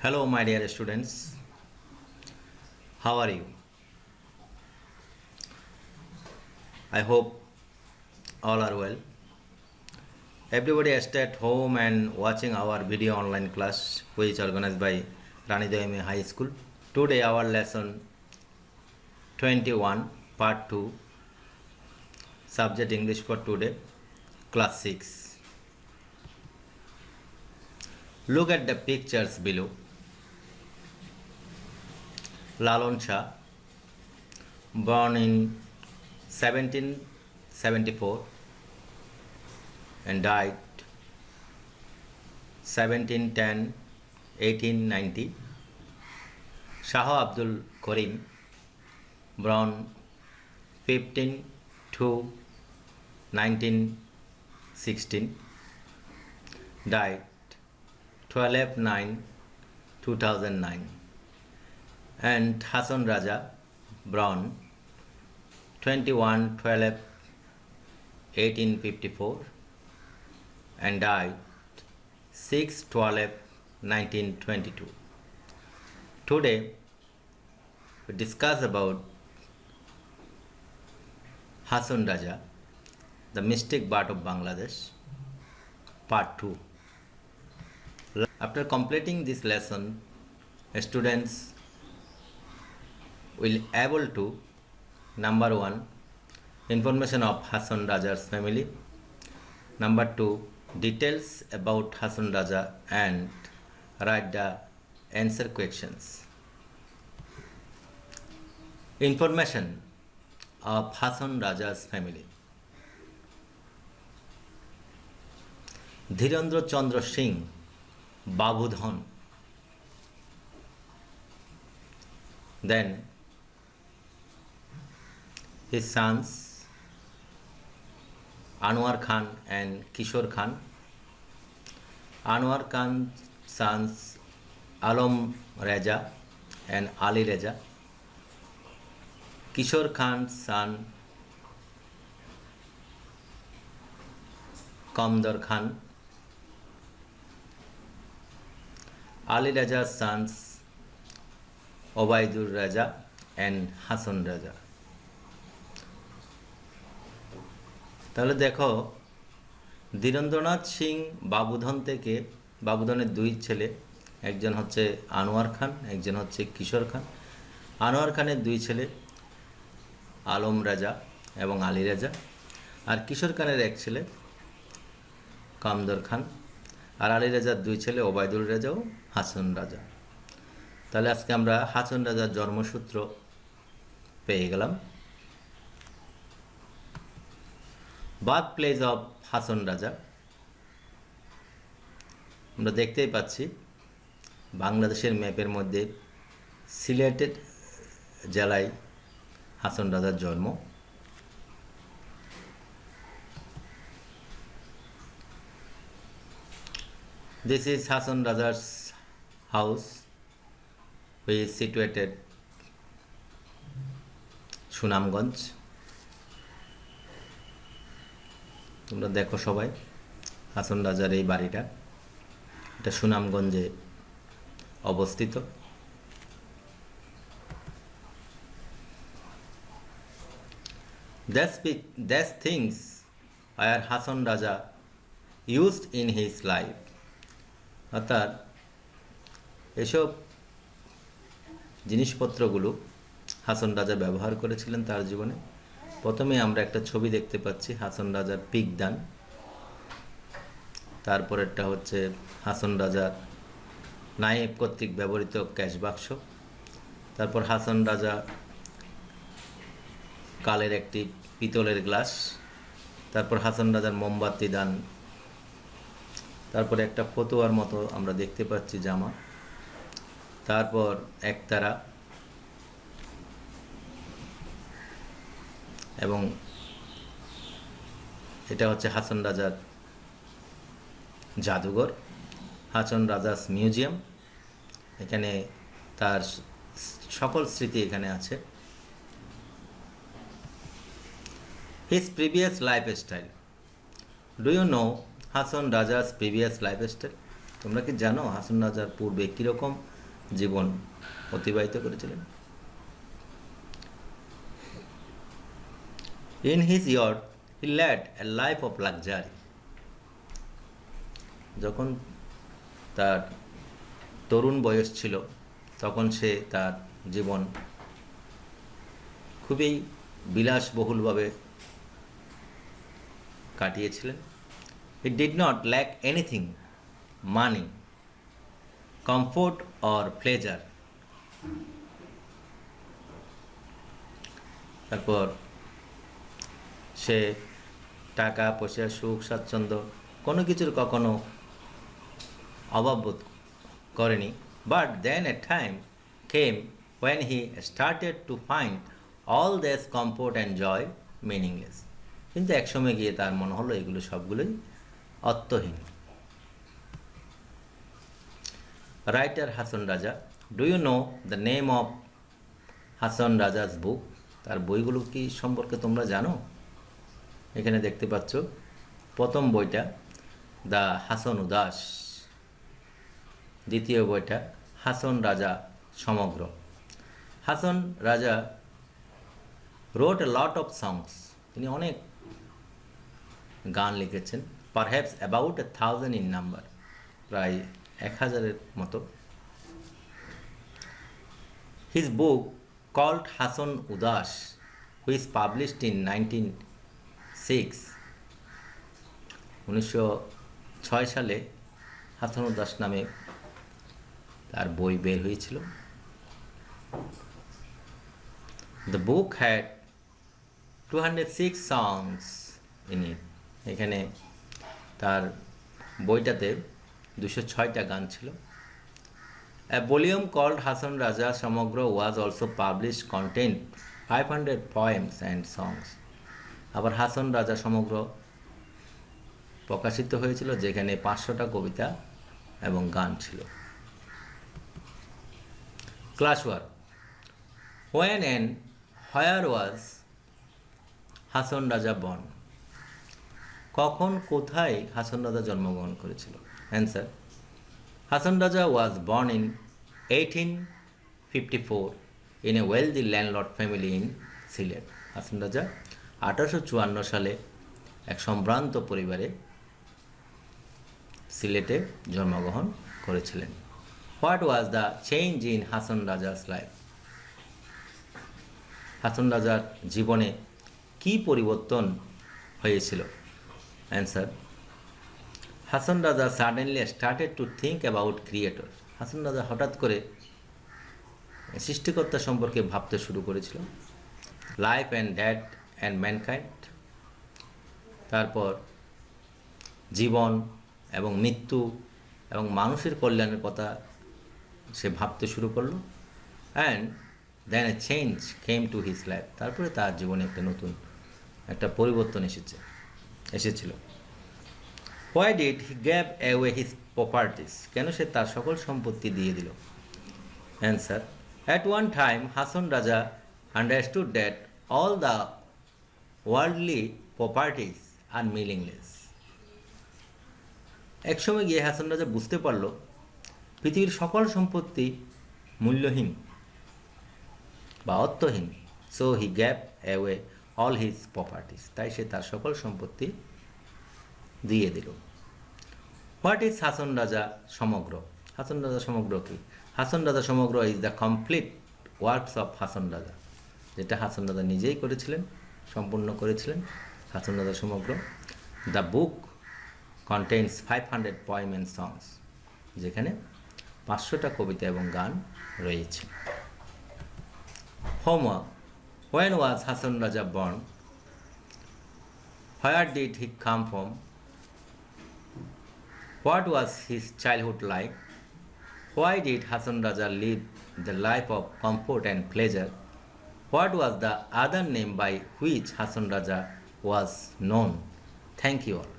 Hello, my dear students. How are you? I hope all are well. Everybody is at home and watching our video online class, which is organized by Ranidoyame High School. Today, our lesson 21, part 2, subject English for today, class 6. Look at the pictures below. Lalon Shah, born in 1774 and died 1710-1890. Shah Abdul Karim, born 15 to 1916, died 12/9/2009. And Hasan Raja, born 21/12/1854 and died 6/12/1922. Today we discuss about Hasan Raja, the mystic bard of Bangladesh, part 2. After completing this lesson, students will able to number 1, information of Hasan Raja's family, number 2, details about Hasan Raja and write the answer questions. Information of Hasan Raja's family. Dhirendra Chandra Singh Babudhan, then his sons Anwar Khan and Kishore Khan. Anwar Khan's sons Alam Reza and Ali Reza. Kishore Khan's son Kamdar Khan. Ali Reza's sons Obaidur Reza and Hasan Raja. তাহলে দেখো, ধীরেন্দ্রনাথ সিং বাবুধন থেকে, বাবুধনের দুই ছেলে, একজন হচ্ছে আনোয়ার খান, একজন হচ্ছে কিশোর খান। আনোয়ার খানের দুই ছেলে আলম রাজা এবং আলী রাজা, আর কিশোর খানের এক ছেলে কামদর খান, আর আলী রাজার দুই ছেলে ওবায়দুল রাজা ও হাসান রাজা। তাহলে আজকে আমরা হাসান রাজার জন্মসূত্র পেয়ে গেলাম। বার্থ প্লেস অফ হাসান রাজা আমরা দেখতেই পাচ্ছি বাংলাদেশের ম্যাপের মধ্যে সিলেটের জেলায় হাসান রাজার জন্ম। This is Hasan Raja's house, which is situated Sunamganj. তোমরা দেখো সবাই, হাসান রাজার এই বাড়িটা, এটা সুনামগঞ্জে অবস্থিত। These things are Hasan Raja used in his life. অর্থাৎ এসব জিনিসপত্রগুলো হাসান রাজা ব্যবহার করেছিলেন তার জীবনে। প্রথমে আমরা একটা ছবি দেখতে পাচ্ছি হাসান রাজার পিকদান, তারপরেরটা হচ্ছে হাসান রাজার নায়েব কর্তৃক ব্যবহৃত ক্যাশ বাক্স, তারপর হাসান রাজা কালের একটি পিতলের গ্লাস, তারপর হাসান রাজার মোমবাতি দান, তারপরে একটা ফতুয়ার মতো আমরা দেখতে পাচ্ছি জামা, তারপর একতারা, এবং এটা হচ্ছে হাসান রাজার জাদুঘর, হাসান রাজাস মিউজিয়াম। এখানে তার সকল স্মৃতি এখানে আছে। His previous lifestyle. Do you know Hasan রাজার প্রিভিয়াস লাইফস্টাইল? তোমরা কি জানো হাসান রাজার পূর্বে কীরকম জীবন অতিবাহিত করেছিলেন। In his youth, he led a life of luxury. যখন তার তরুণ বয়স ছিল তখন সে তার জীবন খুবই বিলাসবহুলভাবে কাটিয়েছিলেন। He did not lack anything, money, comfort or pleasure. তারপর সে টাকা পয়সা সুখ স্বাচ্ছন্দ্য কোনো কিছুর কখনো অভাব বোধ করেনি। But then a time came when he started to find all this comfort and joy meaningless. কিন্তু একসময় গিয়ে তার মনে হলো এগুলো সবগুলোই অর্থহীন। Writer Hason Raja, do you know the name of Hason Raja's book? তার বইগুলো কি সম্পর্কে তোমরা জানো? এখানে দেখতে পাচ্ছ প্রথম বইটা দ্য হাসন উদাস, দ্বিতীয় বইটা হাসন রাজা সমগ্র। হাসন রাজা রোট এ লট অফ সংস, তিনি অনেক গান লিখেছেন, পারহ্যাপস অ্যাবাউট 1000 ইন নাম্বার, প্রায় 1000-এর মতো। হিজ বুক কল্ড হাসন উদাস হুইচ পাবলিশড ইন 1906 সালে হাসন উদাস নামে তার বই বের হয়েছিল। The book had 206 songs in it. এখানে তার বইটাতে 206টা গান ছিল। A volume called Hason Raja সমগ্র was also published, contained 500 poems and songs. আবার হাসন রাজা সমগ্র প্রকাশিত হয়েছিল যেখানে 500টা কবিতা এবং গান ছিল। Class work, when and where was Hason Raja born? কখন কোথায় হাসন রাজা জন্মগ্রহণ করেছিল? অ্যান্সার, হাসন রাজা was born in 1854 in a wealthy landlord family in Sylhet. Hason Raja 1854 সালে এক সম্ভ্রান্ত পরিবারে সিলেটে জন্মগ্রহণ করেছিলেন। What was the change in Hason Raja's life? Hason রাজার জীবনে কি পরিবর্তন হয়েছিল? Answer, Hason Raja suddenly started to think about creator. Hason Raja হঠাৎ করে সৃষ্টিকর্তা সম্পর্কে ভাবতে শুরু করেছিল। Life and death and mankind, তারপর জীবন এবং মৃত্যু এবং মানুষের কল্যাণের কথা সে ভাবতে শুরু করলো। And then a change came to his life, তারপরে তার জীবনে একটা পরিবর্তন এসেছিল। Why did he gave away his properties? কেন সে তার সকল সম্পত্তি দিয়ে দিল? Answer, at one time Hason Raja understood that all the worldly properties are meaningless. একসময় গিয়ে হাসন রাজা বুঝতে পারল পৃথিবীর সকল সম্পত্তি মূল্যহীন বা অর্থহীন। So he gave away all his properties, তাই সে তার সকল সম্পত্তি দিয়ে দিল। হোয়াট ইজ হাসন রাজা সমগ্র? হাসন রাজা সমগ্র কি? Hason Raja Samagra is the complete works of Hason Raja, যেটা হাসন রাজা নিজেই করেছিলেন, সম্পূর্ণ করেছিলেন। হাসন রাজা সমগ্র, the book contains 500 poem and songs, যেখানে 500টা কবিতা এবং গান রয়েছে। Homework, when was Hason Raja born? Where did he come from? What was his childhood like? Why did Hasan Raja live the life of comfort and pleasure? What was the other name by which Hasan Raja was known? Thank you all.